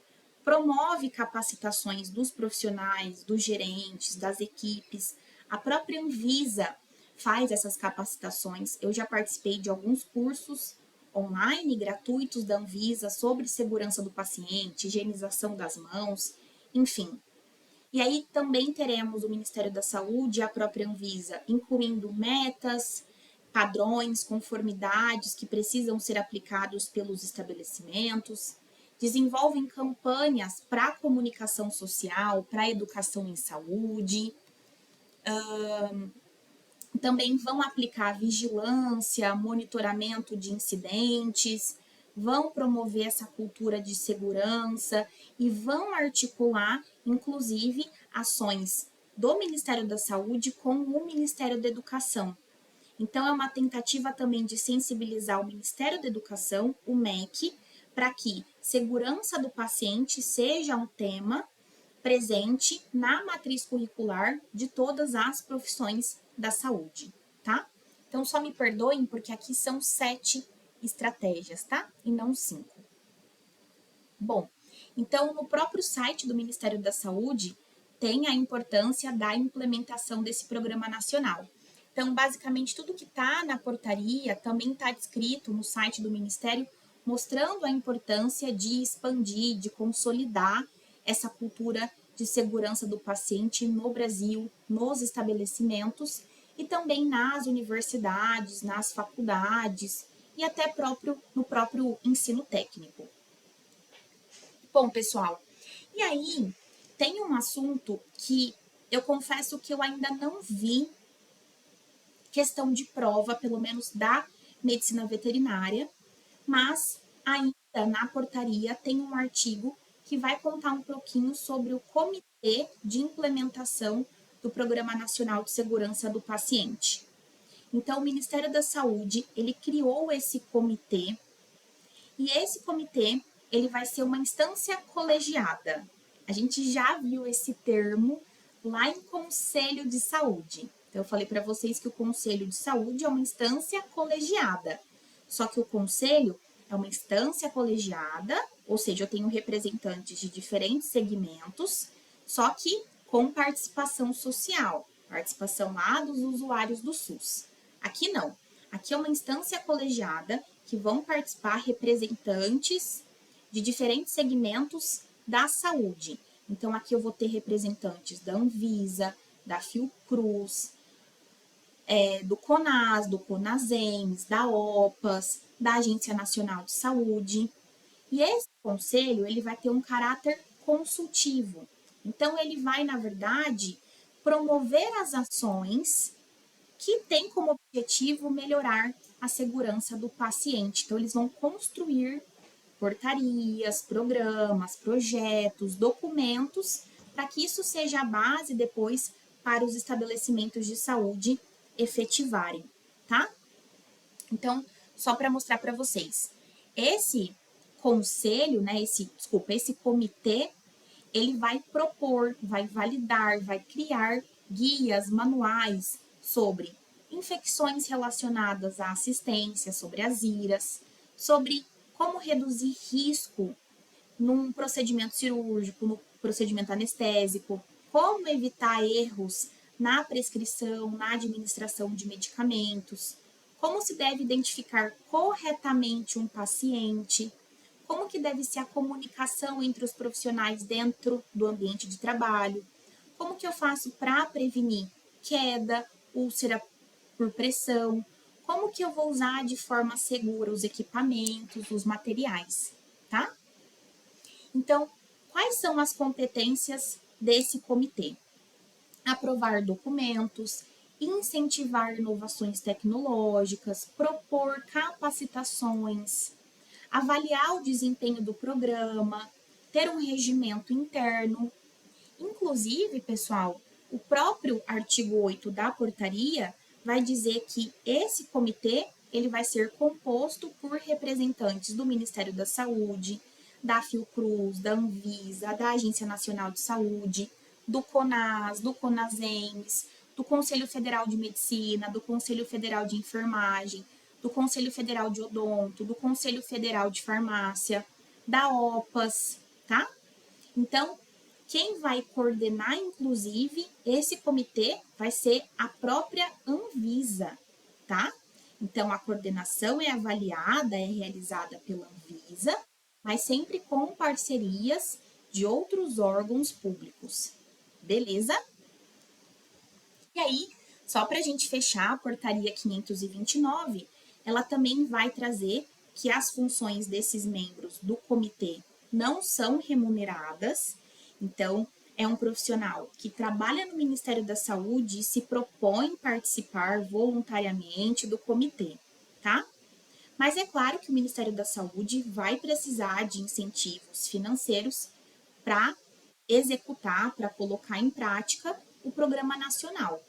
promove capacitações dos profissionais, dos gerentes, das equipes. A própria Anvisa faz essas capacitações. Eu já participei de alguns cursos online gratuitos da Anvisa sobre segurança do paciente, higienização das mãos, enfim. E aí também teremos o Ministério da Saúde e a própria Anvisa, incluindo metas, padrões, conformidades que precisam ser aplicados pelos estabelecimentos, desenvolvem campanhas para a comunicação social, para a educação em saúde, também vão aplicar vigilância, monitoramento de incidentes, vão promover essa cultura de segurança e vão articular, inclusive, ações do Ministério da Saúde com o Ministério da Educação. Então, é uma tentativa também de sensibilizar o Ministério da Educação, o MEC, para que segurança do paciente seja um tema presente na matriz curricular de todas as profissões da Saúde, tá? Então, só me perdoem, porque aqui são 7 estratégias, tá? E não 5. Bom, então, no próprio site do Ministério da Saúde, tem a importância da implementação desse programa nacional. Então, basicamente, tudo que está na portaria também está descrito no site do Ministério, mostrando a importância de expandir, de consolidar essa cultura de segurança do paciente no Brasil, nos estabelecimentos e também nas universidades, nas faculdades e até no próprio ensino técnico. Bom, pessoal, e aí tem um assunto que eu confesso que eu ainda não vi questão de prova, pelo menos da medicina veterinária, mas ainda na portaria tem um artigo que vai contar um pouquinho sobre o Comitê de Implementação do Programa Nacional de Segurança do Paciente. Então, o Ministério da Saúde, ele criou esse comitê, e esse comitê, ele vai ser uma instância colegiada. A gente já viu esse termo lá em Conselho de Saúde. Então, eu falei para vocês que o Conselho de Saúde é uma instância colegiada. Só que o Conselho é uma instância colegiada, ou seja, eu tenho representantes de diferentes segmentos, só que com participação social, participação lá dos usuários do SUS. Aqui não. Aqui é uma instância colegiada que vão participar representantes de diferentes segmentos da saúde. Então, aqui eu vou ter representantes da Anvisa, da Fiocruz, do CONAS, do CONASEMS, da OPAS, da Agência Nacional de Saúde. E esse conselho, ele vai ter um caráter consultivo. Então, ele vai, na verdade, promover as ações que têm como objetivo melhorar a segurança do paciente. Então, eles vão construir portarias, programas, projetos, documentos, para que isso seja a base depois para os estabelecimentos de saúde efetivarem, tá? Então, só para mostrar para vocês, esse conselho, né, esse comitê, ele vai propor, vai validar, vai criar guias, manuais sobre infecções relacionadas à assistência, sobre as IRAs, sobre como reduzir risco num procedimento cirúrgico, no procedimento anestésico, como evitar erros na prescrição, na administração de medicamentos, como se deve identificar corretamente um paciente, como que deve ser a comunicação entre os profissionais dentro do ambiente de trabalho, como que eu faço para prevenir queda, úlcera por pressão, como que eu vou usar de forma segura os equipamentos, os materiais, tá? Então, quais são as competências desse comitê? Aprovar documentos, incentivar inovações tecnológicas, propor capacitações, avaliar o desempenho do programa, ter um regimento interno. Inclusive, pessoal, o próprio artigo 8 da portaria vai dizer que esse comitê ele vai ser composto por representantes do Ministério da Saúde, da Fiocruz, da Anvisa, da Agência Nacional de Saúde, do CONAS, do CONASEMS, do Conselho Federal de Medicina, do Conselho Federal de Enfermagem, do Conselho Federal de Odonto, do Conselho Federal de Farmácia, da OPAS, tá? Então, quem vai coordenar, inclusive, esse comitê vai ser a própria Anvisa, tá? Então, a coordenação é avaliada, é realizada pela Anvisa, mas sempre com parcerias de outros órgãos públicos. Beleza? E aí, só para a gente fechar, a portaria 529, ela também vai trazer que as funções desses membros do comitê não são remuneradas. Então, é um profissional que trabalha no Ministério da Saúde e se propõe participar voluntariamente do comitê, tá? Mas é claro que o Ministério da Saúde vai precisar de incentivos financeiros para executar, para colocar em prática o programa nacional.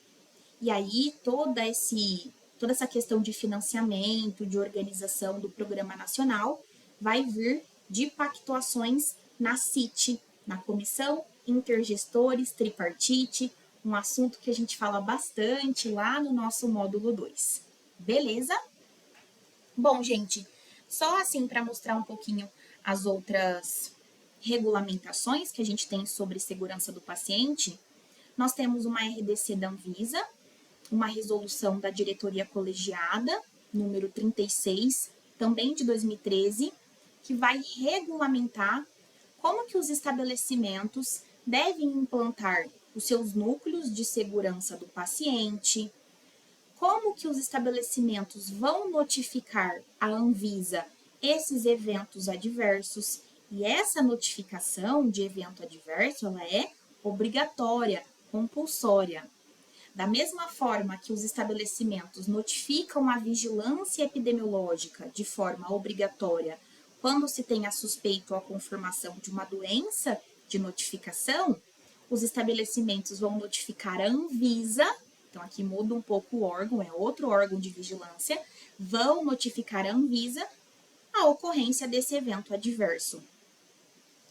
E aí toda essa questão de financiamento, de organização do programa nacional vai vir de pactuações na CIT, na Comissão Intergestores Tripartite, um assunto que a gente fala bastante lá no nosso módulo 2. Beleza? Bom, gente, só assim para mostrar um pouquinho as outras regulamentações que a gente tem sobre segurança do paciente, nós temos uma RDC da Anvisa, uma resolução da diretoria colegiada, número 36, também de 2013, que vai regulamentar como que os estabelecimentos devem implantar os seus núcleos de segurança do paciente, como que os estabelecimentos vão notificar a Anvisa esses eventos adversos, e essa notificação de evento adverso, ela é obrigatória, compulsória. Da mesma forma que os estabelecimentos notificam a vigilância epidemiológica de forma obrigatória quando se tem a suspeita ou a confirmação de uma doença de notificação, os estabelecimentos vão notificar a Anvisa, então aqui muda um pouco o órgão, é outro órgão de vigilância, vão notificar a Anvisa a ocorrência desse evento adverso.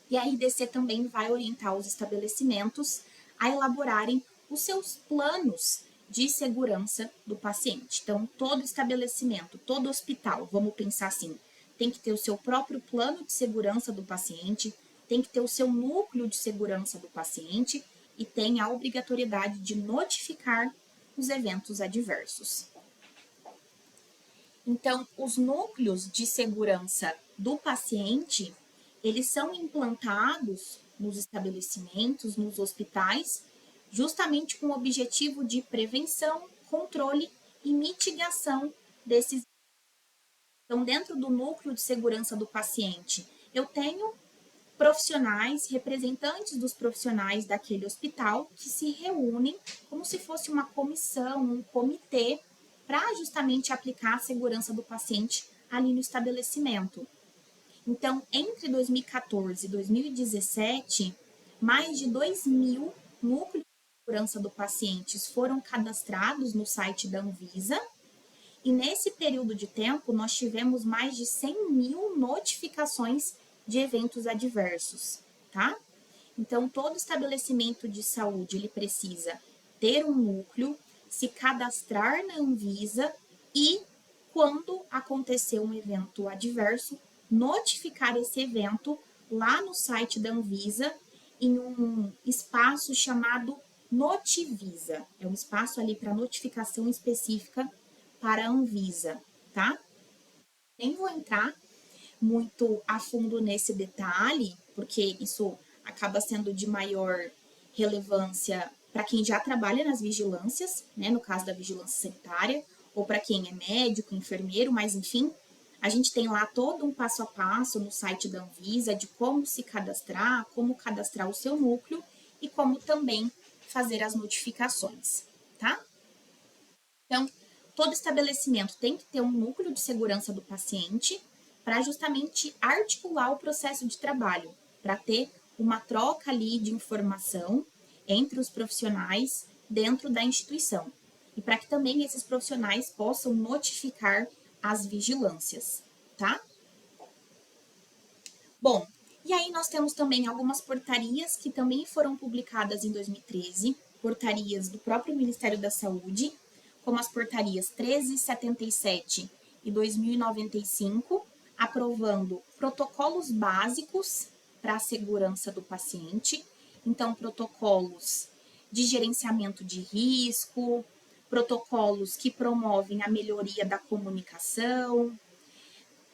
E a RDC também vai orientar os estabelecimentos a elaborarem os seus planos de segurança do paciente. Então, todo estabelecimento, todo hospital, vamos pensar assim, tem que ter o seu próprio plano de segurança do paciente, tem que ter o seu núcleo de segurança do paciente e tem a obrigatoriedade de notificar os eventos adversos. Então, os núcleos de segurança do paciente, eles são implantados nos estabelecimentos, nos hospitais, justamente com o objetivo de prevenção, controle e mitigação desses. Então, dentro do núcleo de segurança do paciente, eu tenho profissionais, representantes dos profissionais daquele hospital que se reúnem como se fosse uma comissão, um comitê, para justamente aplicar a segurança do paciente ali no estabelecimento. Então, entre 2014 e 2017, mais de 2.000 núcleos de segurança do paciente foram cadastrados no site da Anvisa, e nesse período de tempo nós tivemos mais de 100.000 notificações de eventos adversos, tá? Então, todo estabelecimento de saúde, ele precisa ter um núcleo, se cadastrar na Anvisa e, quando acontecer um evento adverso, notificar esse evento lá no site da Anvisa em um espaço chamado Notivisa. É um espaço ali para notificação específica para a Anvisa, tá? Nem vou entrar muito a fundo nesse detalhe, porque isso acaba sendo de maior relevância para quem já trabalha nas vigilâncias, né, no caso da vigilância sanitária, ou para quem é médico, enfermeiro, mas enfim, a gente tem lá todo um passo a passo no site da Anvisa de como se cadastrar, como cadastrar o seu núcleo e como também fazer as notificações, tá? Então, todo estabelecimento tem que ter um núcleo de segurança do paciente para justamente articular o processo de trabalho, para ter uma troca ali de informação entre os profissionais dentro da instituição e para que também esses profissionais possam notificar as vigilâncias, tá? Bom, e aí nós temos também algumas portarias que também foram publicadas em 2013, portarias do próprio Ministério da Saúde, como as portarias 1377 e 2095, aprovando protocolos básicos para a segurança do paciente, então protocolos de gerenciamento de risco, protocolos que promovem a melhoria da comunicação,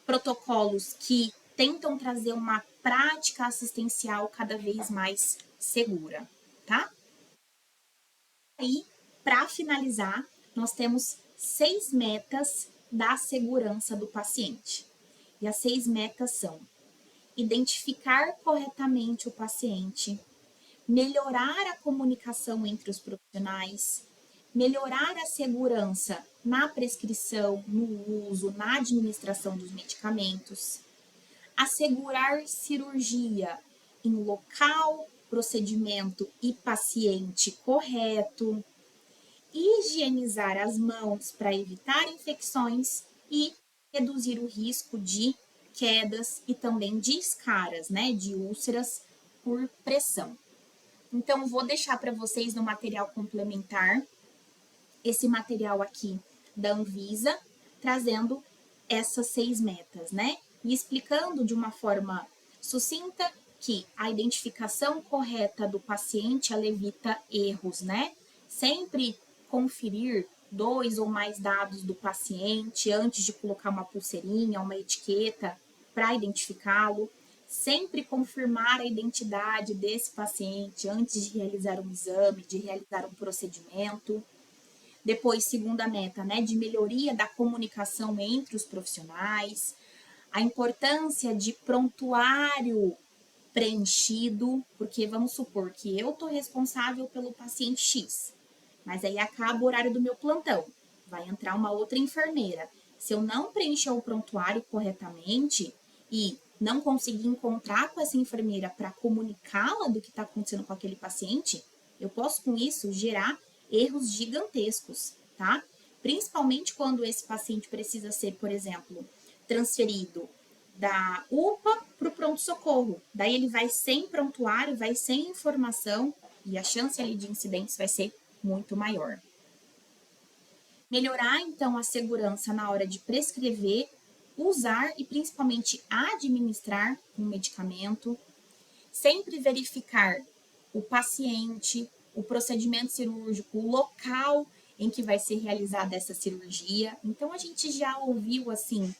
protocolos que tentam trazer uma prática assistencial cada vez mais segura, tá? E, para finalizar, nós temos 6 metas da segurança do paciente. E as 6 metas são: identificar corretamente o paciente, melhorar a comunicação entre os profissionais, melhorar a segurança na prescrição, no uso, na administração dos medicamentos, assegurar cirurgia em local, procedimento e paciente correto, higienizar as mãos para evitar infecções e reduzir o risco de quedas e também de escaras, né, de úlceras por pressão. Então, vou deixar para vocês no material complementar esse material aqui da Anvisa, trazendo essas 6 metas, né? E explicando de uma forma sucinta que a identificação correta do paciente, ela evita erros, né? Sempre conferir 2 ou mais dados do paciente antes de colocar uma pulseirinha, uma etiqueta para identificá-lo. Sempre confirmar a identidade desse paciente antes de realizar um exame, de realizar um procedimento. Depois, segunda meta, né, de melhoria da comunicação entre os profissionais, a importância de prontuário preenchido, porque vamos supor que eu estou responsável pelo paciente X, mas aí acaba o horário do meu plantão, vai entrar uma outra enfermeira. Se eu não preencher o prontuário corretamente e não conseguir encontrar com essa enfermeira para comunicá-la do que está acontecendo com aquele paciente, eu posso com isso gerar erros gigantescos, tá? Principalmente quando esse paciente precisa ser, por exemplo, transferido da UPA para o pronto-socorro. Daí ele vai sem prontuário, vai sem informação e a chance ali de incidentes vai ser muito maior. Melhorar, então, a segurança na hora de prescrever, usar e principalmente administrar um medicamento. Sempre verificar o paciente, o procedimento cirúrgico, o local em que vai ser realizada essa cirurgia. Então, a gente já ouviu, assim,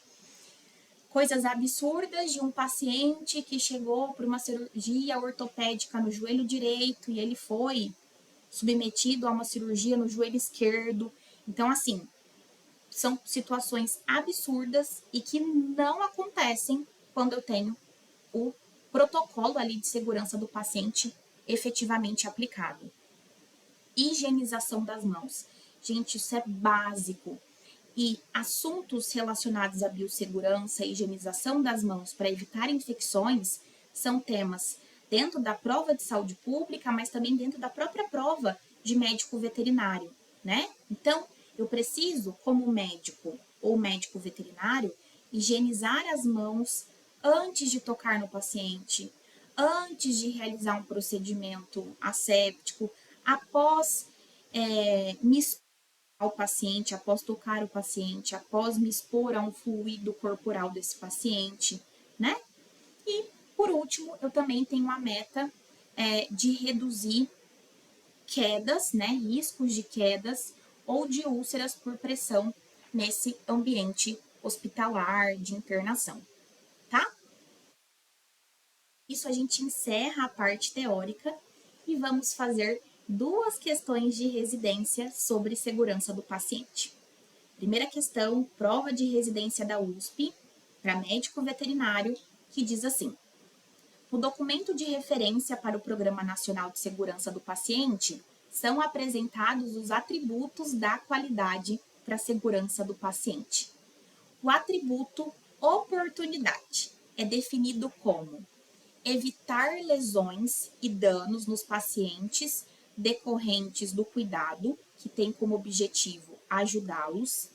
coisas absurdas de um paciente que chegou por uma cirurgia ortopédica no joelho direito e ele foi submetido a uma cirurgia no joelho esquerdo. Então, assim, são situações absurdas e que não acontecem quando eu tenho o protocolo ali de segurança do paciente efetivamente aplicado. Higienização das mãos. Gente, isso é básico. E assuntos relacionados à biossegurança e higienização das mãos para evitar infecções são temas dentro da prova de saúde pública, mas também dentro da própria prova de médico veterinário, né? Então, eu preciso, como médico ou médico veterinário, higienizar as mãos antes de tocar no paciente, antes de realizar um procedimento asséptico, após me ao paciente, após tocar o paciente, após me expor a um fluido corporal desse paciente, né? E, por último, eu também tenho a meta de reduzir quedas, né? Riscos de quedas ou de úlceras por pressão nesse ambiente hospitalar de internação, tá? Isso a gente encerra a parte teórica e vamos fazer 2 questões de residência sobre segurança do paciente. Primeira questão, prova de residência da USP para médico veterinário, que diz assim: no documento de referência para o Programa Nacional de Segurança do Paciente, são apresentados os atributos da qualidade para a segurança do paciente. O atributo oportunidade é definido como evitar lesões e danos nos pacientes decorrentes do cuidado, que tem como objetivo ajudá-los,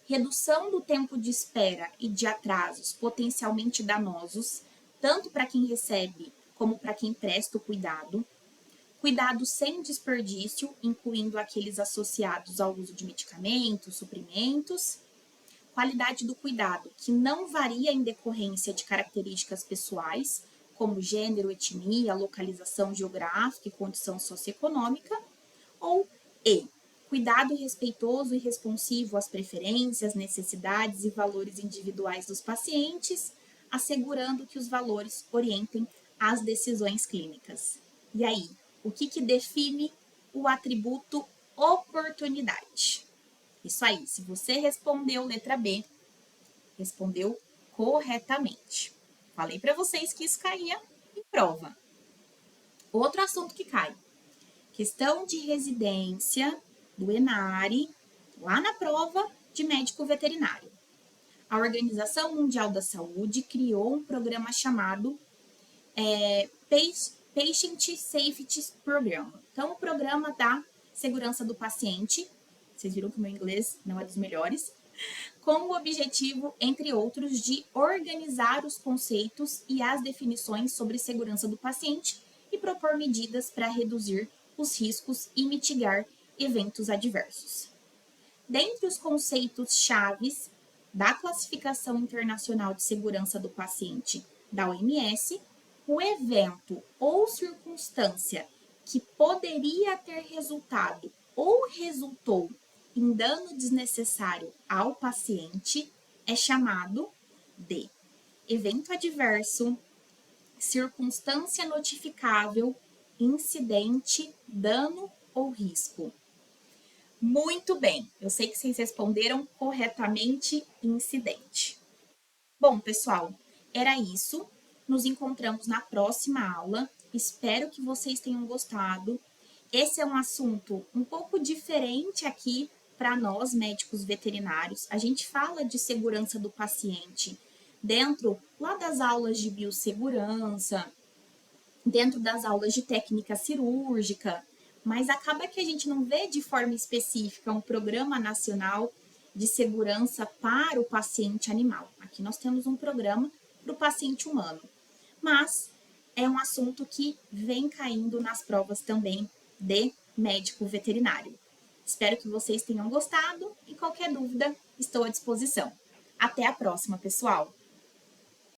redução do tempo de espera e de atrasos potencialmente danosos, tanto para quem recebe como para quem presta o cuidado, cuidado sem desperdício, incluindo aqueles associados ao uso de medicamentos, suprimentos, qualidade do cuidado, que não varia em decorrência de características pessoais, como gênero, etnia, localização geográfica e condição socioeconômica, ou cuidado respeitoso e responsivo às preferências, necessidades e valores individuais dos pacientes, assegurando que os valores orientem as decisões clínicas. E aí, o que define o atributo oportunidade? Isso aí, se você respondeu letra B, respondeu corretamente. Falei para vocês que isso caía em prova. Outro assunto que cai: questão de residência do ENARE, lá na prova de médico veterinário. A Organização Mundial da Saúde criou um programa chamado Patient Safety Program. Então, o programa da segurança do paciente, vocês viram que o meu inglês não é dos melhores, com o objetivo, entre outros, de organizar os conceitos e as definições sobre segurança do paciente e propor medidas para reduzir os riscos e mitigar eventos adversos. Dentre os conceitos chaves da Classificação Internacional de Segurança do Paciente da OMS, o evento ou circunstância que poderia ter resultado ou resultou em dano desnecessário ao paciente é chamado de evento adverso, circunstância notificável, incidente, dano ou risco. Muito bem, eu sei que vocês responderam corretamente incidente. Bom, pessoal, era isso. Nos encontramos na próxima aula. Espero que vocês tenham gostado. Esse é um assunto um pouco diferente aqui para nós, médicos veterinários. A gente fala de segurança do paciente dentro lá das aulas de biossegurança, dentro das aulas de técnica cirúrgica, mas acaba que a gente não vê de forma específica um programa nacional de segurança para o paciente animal. Aqui nós temos um programa para o paciente humano, mas é um assunto que vem caindo nas provas também de médico veterinário. Espero que vocês tenham gostado e qualquer dúvida estou à disposição. Até a próxima, pessoal!